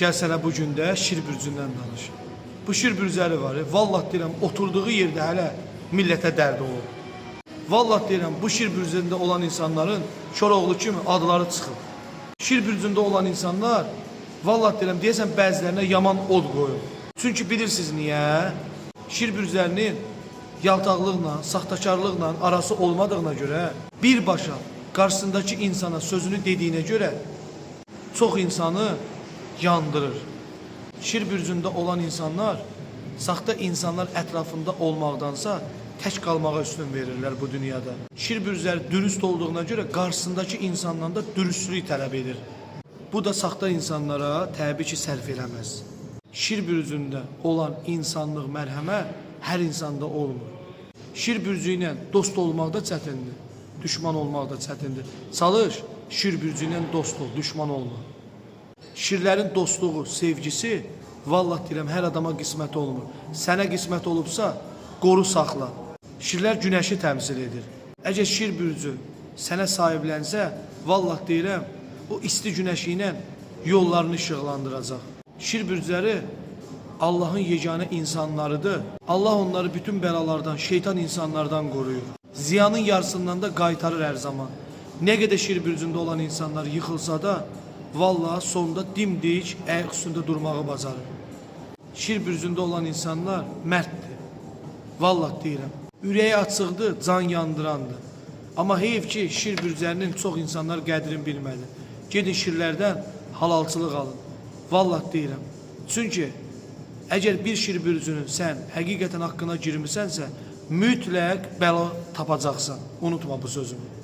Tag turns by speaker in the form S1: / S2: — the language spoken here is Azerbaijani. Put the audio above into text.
S1: Gəl sənə bu gün də şir bürcündən danış. Bu şir bürcəli var, vallah deyirəm, oturduğu yerdə hələ millətə dərd olur. Vallah deyirəm, bu şir bürcündə olan insanların Koroğlu kimi adları çıxıb. Şir bürcündə olan insanlar, vallah deyirəm, deyəsən bəzilərinə yaman od qoyur. Çünki bilirsiniz niyə? Şir bürclərinin yaltaqlıqla, saxtakarlıqla arası olmadığına görə, birbaşa qarşısındakı insana sözünü dediyinə görə çox insanı yandırır. Şir bürcündə olan insanlar, saxta insanlar ətrafında olmaqdansa tək qalmağa üstün verirlər bu dünyada. Şir bürcləri dürüst olduğuna görə qarşısındakı insandan da dürüstlük tələb edir. Bu da saxta insanlara təbii ki, sərf eləməz. Şir bürcündə olan insanlıq, mərhəmət hər insanda olmur. Şir bürcü ilə dost olmaq da çətindir, düşman olmaq da çətindir. Çalış, şir bürcü ilə dost ol, düşman olma. Şirlərin dostluğu, sevgisi, vallah deyirəm, hər adama qismət olmur. Sənə qismət olubsa, qoru saxla. Şirlər günəşi təmsil edir. Əgər şir bürcü sənə sahiblənsə, vallah deyirəm, o isti günəşi ilə yollarını işıqlandıracaq. Şir bürcləri Allahın yeganə insanlarıdır. Allah onları bütün bəlalardan, şeytan insanlardan qoruyur. Ziyanın yarısından da qaytarır hər zaman. Nə qədər şir bürcündə olan insanlar yıxılsa da, vallahi sonunda dimdik, ayaq üstündə durmağı bacarır. Şir bürcündə olan insanlar mərddir. Vallahi deyirəm. Ürəyi açıqdır, can yandırandır. Amma heyf ki, şir bürclərinin çox insanlar qədrini bilmədi. Gedin şirlərdən halalçılıq alın. Vallahi deyirəm. Çünki əgər bir şir bürcünün sən həqiqətən haqqına girmisənsə, mütləq bəla tapacaqsan. Unutma bu sözümü.